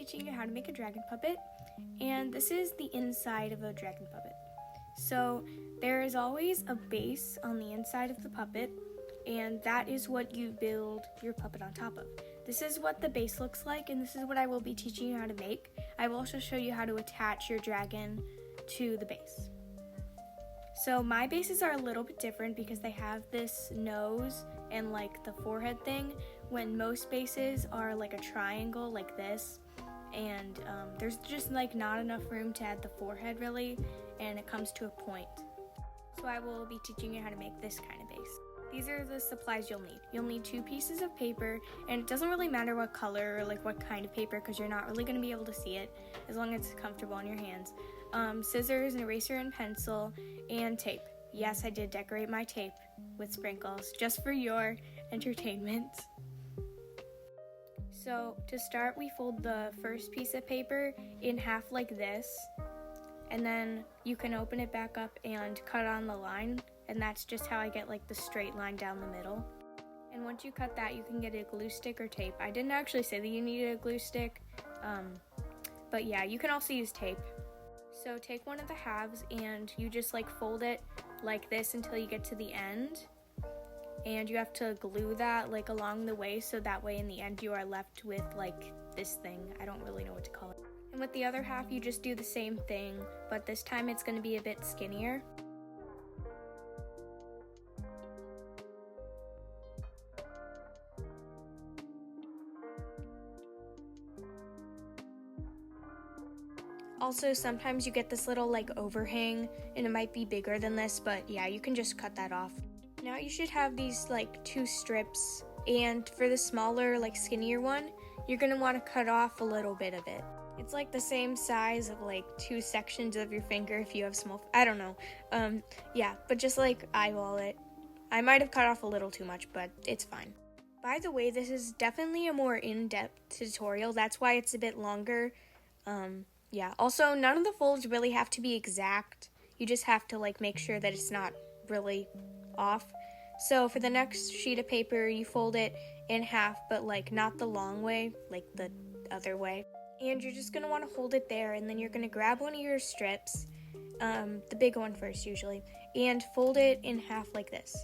teaching you how to make a dragon puppet, and this is the inside of a dragon puppet. So there is always a base on the inside of the puppet, and that is what you build your puppet on top of. This is what the base looks like, and this is what I will be teaching you how to make. I will also show you how to attach your dragon to the base. So my bases are a little bit different because they have this nose and like the forehead thing, when most bases are like a triangle like this, and there's just like not enough room to add the forehead really, and it comes to a point. So I will be teaching you how to make this kind of base. These are the supplies you'll need. You'll need 2 pieces of paper, and it doesn't really matter what color or like what kind of paper because you're not really going to be able to see it as long as it's comfortable in your hands. Scissors, an eraser and pencil, and tape. Yes, I did decorate my tape with sprinkles just for your entertainment. So to start, we fold the first piece of paper in half like this, and then you can open it back up and cut on the line, and that's just how I get like the straight line down the middle. And once you cut that, you can get a glue stick or tape. I didn't actually say that you needed a glue stick, but yeah, you can also use tape. So take one of the halves and you just like fold it like this until you get to the end, and you have to glue that like along the way, so that way in the end you are left with like this thing. I don't really know what to call it. And with the other half you just do the same thing, but this time it's going to be a bit skinnier. Also, sometimes you get this little like overhang, and it might be bigger than this, but yeah, you can just cut that off. Now you should have these like 2 strips, and for the smaller like skinnier one, you're going to want to cut off a little bit of it. It's like the same size of like 2 sections of your finger if you have small, I don't know. Yeah, but just like eyeball it. I might have cut off a little too much, but it's fine. By the way, this is definitely a more in-depth tutorial. That's why it's a bit longer. Yeah, also none of the folds really have to be exact. You just have to like make sure that it's not really off. So for the next sheet of paper, you fold it in half, but like not the long way, like the other way. And you're just gonna want to hold it there, and then you're gonna grab one of your strips, the big one first usually, and fold it in half like this.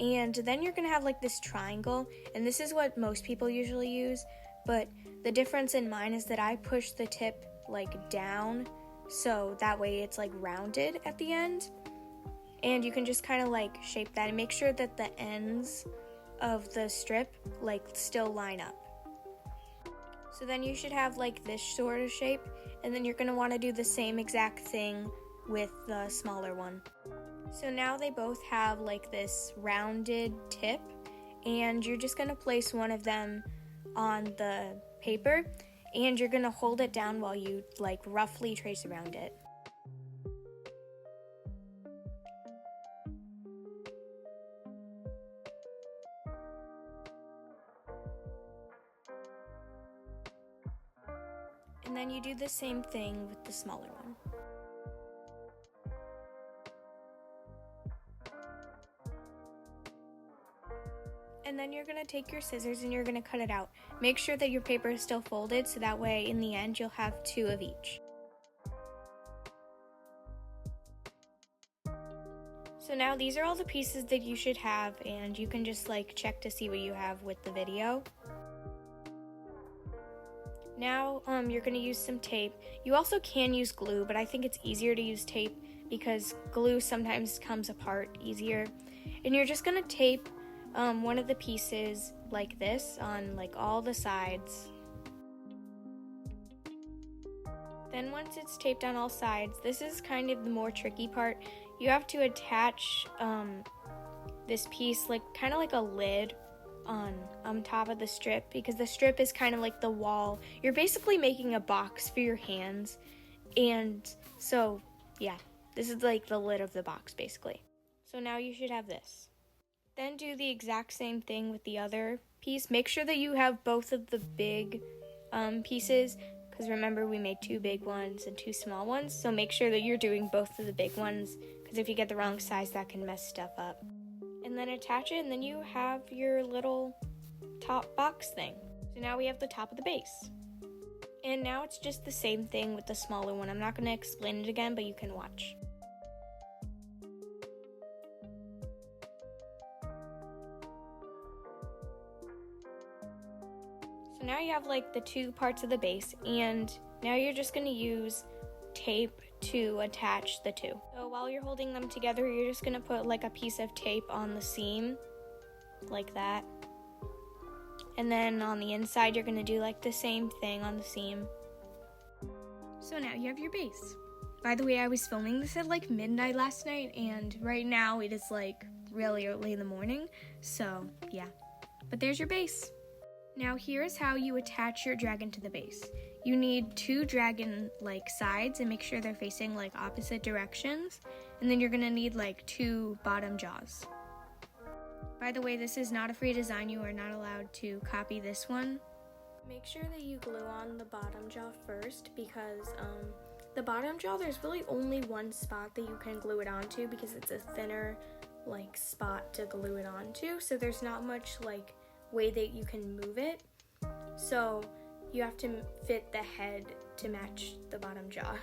And then you're gonna have like this triangle, and this is what most people usually use, but the difference in mine is that I push the tip like down, so that way it's like rounded at the end, and you can just kind of like shape that and make sure that the ends of the strip like still line up. So then you should have like this sort of shape, and then you're going to want to do the same exact thing with the smaller one. So now they both have like this rounded tip, and you're just going to place one of them on the paper, and you're going to hold it down while you like roughly trace around it. And then you do the same thing with the smaller one. And then you're going to take your scissors and you're going to cut it out. Make sure that your paper is still folded, so that way in the end you'll have 2 of each. So now these are all the pieces that you should have, and you can just like check to see what you have with the video. Now you're going to use some tape. You also can use glue, but I think it's easier to use tape because glue sometimes comes apart easier. And you're just going to tape one of the pieces like this on like all the sides. Then once it's taped on all sides, this is kind of the more tricky part. You have to attach this piece like kind of like a lid on top of the strip, because the strip is kind of like the wall. You're basically making a box for your hands, and so yeah, this is like the lid of the box basically. So now you should have this. Then do the exact same thing with the other piece. Make sure that you have both of the big pieces, because remember we made 2 big ones and 2 small ones, so make sure that you're doing both of the big ones, because if you get the wrong size that can mess stuff up. And then attach it, and then you have your little top box thing. So now we have the top of the base. And now it's just the same thing with the smaller one. I'm not going to explain it again, but you can watch. So now you have like the two parts of the base, and now you're just going to use tape to attach the two. So while you're holding them together, you're just going to put like a piece of tape on the seam, like that. And then on the inside, you're going to do like the same thing on the seam. So now you have your base. By the way, I was filming this at like midnight last night, and right now it is like really early in the morning, so yeah. But there's your base. Now here's how you attach your dragon to the base. You need two dragon like sides and make sure they're facing like opposite directions, and then you're gonna need like two bottom jaws. By the way, this is not a free design. You are not allowed to copy this one. Make sure that you glue on the bottom jaw first, because the bottom jaw, there's really only one spot that you can glue it onto because it's a thinner like spot to glue it onto, so there's not much like way that you can move it. So you have to fit the head to match the bottom jaw.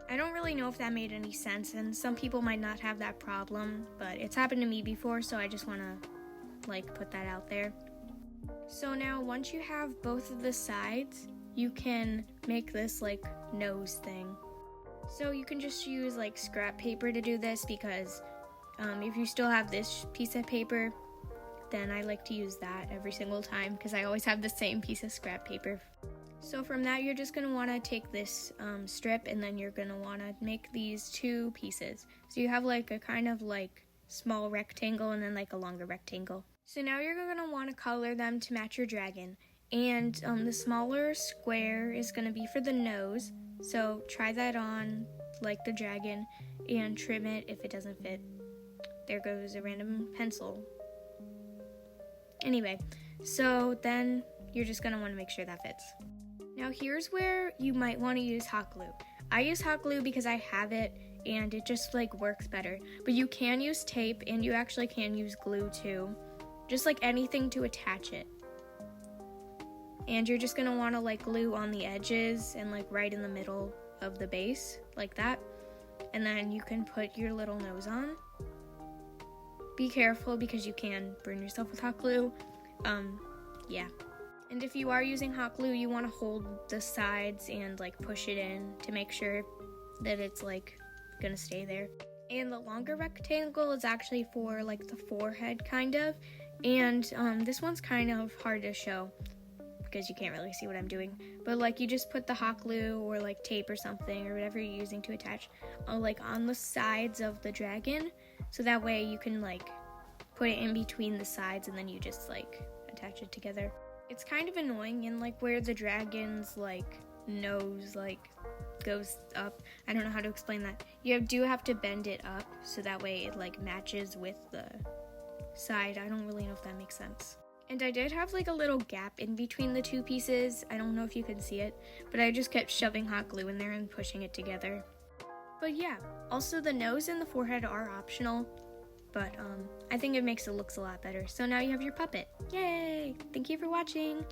I don't really know if that made any sense, and some people might not have that problem, but it's happened to me before, so I just want to like put that out there. So now once you have both of the sides, you can make this like nose thing. So you can just use like scrap paper to do this, because if you still have this piece of paper, then I like to use that every single time because I always have the same piece of scrap paper. So from that, you're just going to want to take this strip, and then you're going to want to make these two pieces. So you have like a kind of like small rectangle and then like a longer rectangle. So now you're going to want to color them to match your dragon. And the smaller square is going to be for the nose. So try that on like the dragon and trim it if it doesn't fit. There goes a random pencil. Anyway, so then you're just going to want to make sure that fits. Now here's where you might want to use hot glue. I use hot glue because I have it and it just like works better. But you can use tape, and you actually can use glue too. Just like anything to attach it. And you're just going to want to like glue on the edges and like right in the middle of the base, like that. And then you can put your little nose on. Be careful because you can burn yourself with hot glue. Yeah. And if you are using hot glue, you want to hold the sides and like push it in to make sure that it's like gonna stay there. And the longer rectangle is actually for like the forehead kind of. And this one's kind of hard to show because you can't really see what I'm doing. But like you just put the hot glue or like tape or something or whatever you're using to attach like on the sides of the dragon. So that way you can like put it in between the sides and then you just like attach it together. It's kind of annoying in like where the dragon's like nose like goes up. I don't know how to explain that. You do have to bend it up so that way it like matches with the side. I don't really know if that makes sense. And I did have like a little gap in between the two pieces. I don't know if you can see it, but I just kept shoving hot glue in there and pushing it together. But yeah, also the nose and the forehead are optional, but I think it makes it look a lot better. So now you have your puppet. Yay! Thank you for watching!